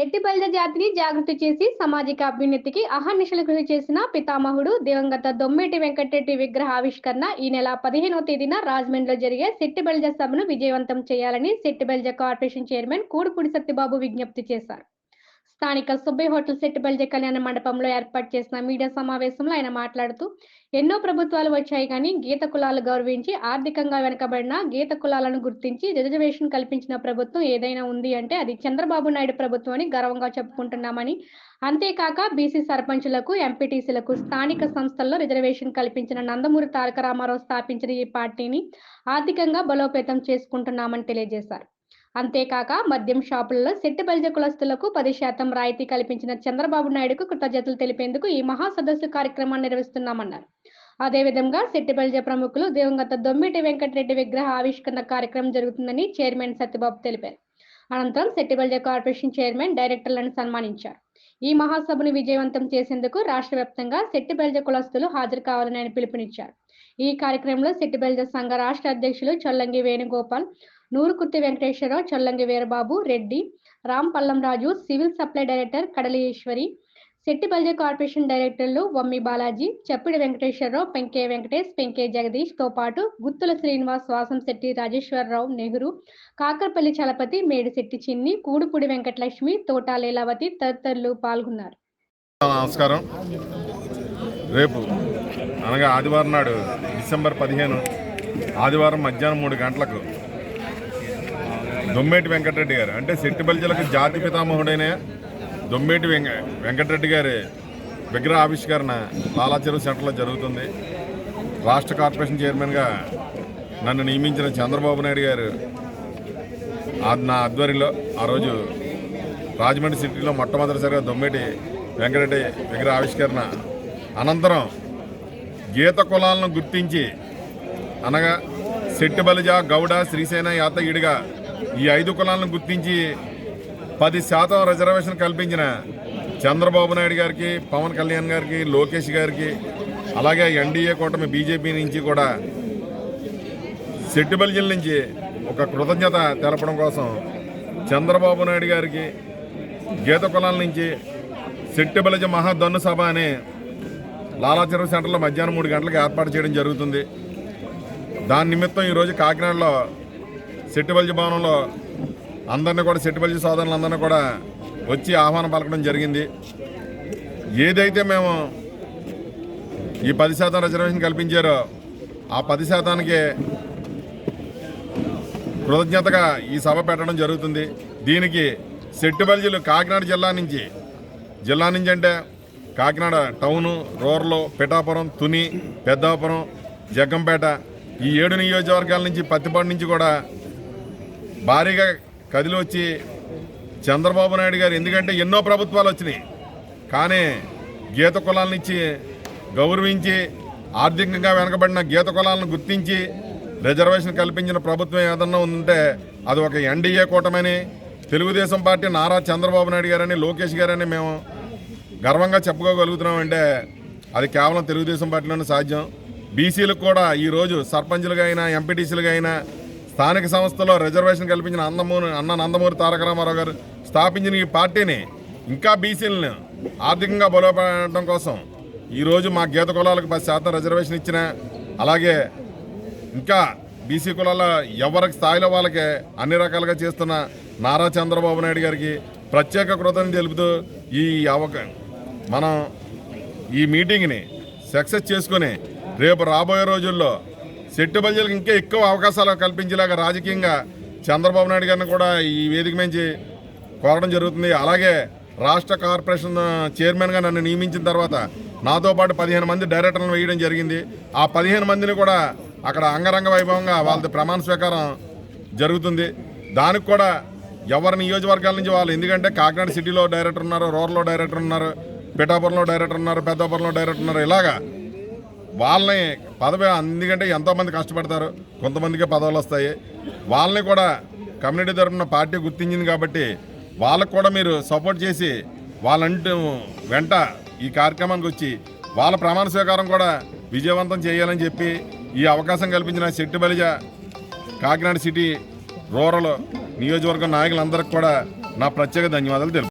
శెట్టి బలిజ జాతిని జాగృతి చేసి సామాజిక అభ్యున్నతికి అహర్నిశలు కృషి చేసిన పితామహుడు దివంగత దొమ్మేటి వెంకటరెడ్డి విగ్రహ ఆవిష్కరణ ఈ నెల 15వ తేదీన రాజమండ్రిలో జరిగే శెట్టి బలిజ సభను విజయవంతం చేయాలని శెట్టి బలిజ కార్పొరేషన్ చైర్మన్ కూడుపూడి సత్యబాబు విజ్ఞప్తి చేశారు. స్థానిక సుబ్బే హోటల్ శెట్టి బలిజ కళ్యాణ మండపంలో ఏర్పాటు చేసిన మీడియా సమావేశంలో ఆయన మాట్లాడుతూ ఎన్నో ప్రభుత్వాలు వచ్చాయి కానీ గీత కులాలు గౌరవించి ఆర్థికంగా వెనుకబడిన గీత కులాలను గుర్తించి రిజర్వేషన్ కల్పించిన ప్రభుత్వం ఏదైనా ఉంది అంటే అది చంద్రబాబు నాయుడు ప్రభుత్వం అని గర్వంగా చెప్పుకుంటున్నామని, అంతేకాక బీసీ సర్పంచులకు, ఎంపీటీసీలకు స్థానిక సంస్థల్లో రిజర్వేషన్ కల్పించిన నందమూరి తారక రామారావు స్థాపించిన ఈ పార్టీని ఆర్థికంగా బలోపేతం చేసుకుంటున్నామని తెలియజేశారు. అంతేకాక మద్యం షాపులలో శెట్టి బలిజ కులస్తులకు 10% రాయితీ కల్పించిన చంద్రబాబు నాయుడుకు కృతజ్ఞతలు తెలిపేందుకు ఈ మహా సదస్సు కార్యక్రమాన్ని నిర్వహిస్తున్నామన్నారు. అదేవిధంగా శెట్టి బలిజ ప్రముఖులు దివంగత దొమ్మిటి వెంకటరెడ్డి విగ్రహ ఆవిష్కరణ కార్యక్రమం జరుగుతుందని చైర్మన్ సత్యబాబు తెలిపారు. అనంతరం శెట్టి బలిజ కార్పొరేషన్ చైర్మన్ డైరెక్టర్లను సన్మానించారు. ఈ మహాసభను విజయవంతం చేసేందుకు రాష్ట్ర వ్యాప్తంగా శెట్టి బలిజ కులస్తులు హాజరు కావాలని ఆయన పిలుపునిచ్చారు. ఈ కార్యక్రమంలో శెట్టి బలిజ సంఘ రాష్ట్ర అధ్యక్షులు చొల్లంగి వేణుగోపాల్, నూరుకుర్తి వెంకటేశ్వరరావు, చొల్లంగి వీరబాబు రెడ్డి, రామ్ పల్లం రాజు, సివిల్ సప్లై డైరెక్టర్ కడలి ఈశ్వరి, శెట్టి బలిజ కార్పొరేషన్ డైరెక్టర్లు వమ్మి బాలాజీ, చప్పిడి వెంకటేశ్వరరావు, పెంకే వెంకటేష్, పెంకే జగదీష్ తో పాటు గుత్తుల శ్రీనివాస్, వాసంశెట్టి రాజేశ్వరరావు, నెహ్రూ, కాకరపల్లి చలపతి, మేడిశెట్టి చిన్ని, కూడుపూడి వెంకటలక్ష్మి, తోటా లీలావతి తదితరులు పాల్గొన్నారు. నమస్కారం. రేపు అనగా ఆదివారం నాడు డిసెంబర్ 15 ఆదివారం మధ్యాహ్నం 3 గంటలకు దొమ్మేటి వెంకటరెడ్డి గారు అంటే శెట్టి బలిజలకు జాతి పితామహుడైన దొమ్మేటి వెంకటరెడ్డి గారి విగ్రహ ఆవిష్కరణ లాలా చెరువు సెంటర్లో జరుగుతుంది. రాష్ట్ర కార్పొరేషన్ చైర్మన్గా నన్ను నియమించిన చంద్రబాబు నాయుడు గారు నా ఆధ్వర్యంలో ఆ రోజు రాజమండ్రి సిటీలో మొట్టమొదటిసారిగా దొమ్మేటి వెంకటరెడ్డి విగ్రహ ఆవిష్కరణ అనంతరం గీత కులాలను గుర్తించి అనగా శెట్టి బలిజ, గౌడ, శ్రీసేన, యాతగిడిగా ఈ 5 కులాలను గుర్తించి 10% రిజర్వేషన్ కల్పించిన చంద్రబాబు నాయుడు గారికి, పవన్ కళ్యాణ్ గారికి, లోకేష్ గారికి, అలాగే ఎన్డీఏ కూటమి బీజేపీ నుంచి కూడా శెట్టి బలిజల నుంచి ఒక కృతజ్ఞత తెలపడం కోసం చంద్రబాబు నాయుడు గారికి గీత కులాల నుంచి శెట్టి బలిజ మహాధన్ను సభ అని లాలా చెరువు సెంటర్లో మధ్యాహ్నం 3 గంటలకు ఏర్పాటు చేయడం జరుగుతుంది. దాని నిమిత్తం ఈరోజు కాకినాడలో శెట్టి బలిజ భవనంలో అందరినీ కూడా శెట్టి బలిజ సోదరులందరినీ కూడా వచ్చి ఆహ్వానం పలకడం జరిగింది. ఏదైతే మేము ఈ 10% రిజర్వేషన్ కల్పించారో ఆ 10%కి కృతజ్ఞతగా ఈ సభ పెట్టడం జరుగుతుంది. దీనికి శెట్టి బలిజలు కాకినాడ జిల్లా నుంచి అంటే కాకినాడ టౌను, రూరల్, పిఠాపురం, తుని, పెద్దాపురం, జగ్గంపేట ఈ 7 నియోజకవర్గాల నుంచి, పత్తిపాడు నుంచి కూడా భారీగా కదిలి వచ్చి చంద్రబాబు నాయుడు గారు ఎందుకంటే ఎన్నో ప్రభుత్వాలు వచ్చినాయి కానీ గీత కులాలనిచ్చి గౌరవించి ఆర్థికంగా వెనకబడిన గీత కులాలను గుర్తించి రిజర్వేషన్ కల్పించిన ప్రభుత్వం ఏదన్నా ఉంటే అది ఒక ఎన్డీఏ కూటమని, తెలుగుదేశం పార్టీ నారా చంద్రబాబు నాయుడు గారని, లోకేష్ గారని మేము గర్వంగా చెప్పుకోగలుగుతున్నామంటే అది కేవలం తెలుగుదేశం పార్టీలోనే సాధ్యం. బీసీలకు కూడా ఈరోజు సర్పంచులుగా అయినా, ఎంపీటీసీలుగా అయినా, స్థానిక సంస్థలో రిజర్వేషన్ కల్పించిన అన్న నందమూరి తారక రామారావు గారు స్థాపించిన ఈ పార్టీని ఇంకా బీసీలను ఆర్థికంగా బలోపడటం కోసం ఈరోజు మా గీత కులాలకు 10% రిజర్వేషన్ ఇచ్చిన, అలాగే ఇంకా బీసీ కులాల ఎవరికి స్థాయిలో వాళ్ళకి అన్ని రకాలుగా చేస్తున్న నారా చంద్రబాబు నాయుడు గారికి ప్రత్యేక కృతజ్ఞతలు తెలుపుతూ మనం ఈ మీటింగ్ని సక్సెస్ చేసుకుని రేపు రాబోయే రోజుల్లో శెట్టి బలిజలకు ఇంకా ఎక్కువ అవకాశాలు కల్పించేలాగా రాజకీయంగా చంద్రబాబు నాయుడు గారిని కూడా ఈ వేదిక నుంచి కోరడం జరుగుతుంది. అలాగే రాష్ట్ర కార్పొరేషన్ చైర్మన్గా నన్ను నియమించిన తర్వాత నాతో పాటు 15 మంది డైరెక్టర్లను వేయడం జరిగింది. ఆ 15 మందిని కూడా అక్కడ అంగరంగ వైభవంగా వాళ్ళది ప్రమాణ స్వీకారం జరుగుతుంది. దానికి కూడా ఎవరి నియోజకవర్గాల నుంచి వాళ్ళు, ఎందుకంటే కాకినాడ సిటీలో డైరెక్టర్ ఉన్నారు, రూరల్లో డైరెక్టర్ ఉన్నారు, పిఠాపురంలో డైరెక్టర్ ఉన్నారు, పెద్దాపురంలో డైరెక్టర్ ఉన్నారు, ఇలాగా వాళ్ళని పదవి ఎందుకంటే ఎంతోమంది కష్టపడతారు, కొంతమందికే పదవులు వస్తాయి. వాళ్ళని కూడా కమ్యూనిటీ తరఫున పార్టీ గుర్తించింది కాబట్టి వాళ్ళకు కూడా మీరు సపోర్ట్ చేసి వాళ్ళంటూ వెంట ఈ కార్యక్రమానికి వచ్చి వాళ్ళ ప్రమాణ స్వీకారం కూడా విజయవంతం చేయాలని చెప్పి ఈ అవకాశం కల్పించిన శెట్టి బలిజ కాకినాడ సిటీ రూరల్ నియోజకవర్గ నాయకులందరికీ కూడా నా ప్రత్యేక ధన్యవాదాలు తెలుపు.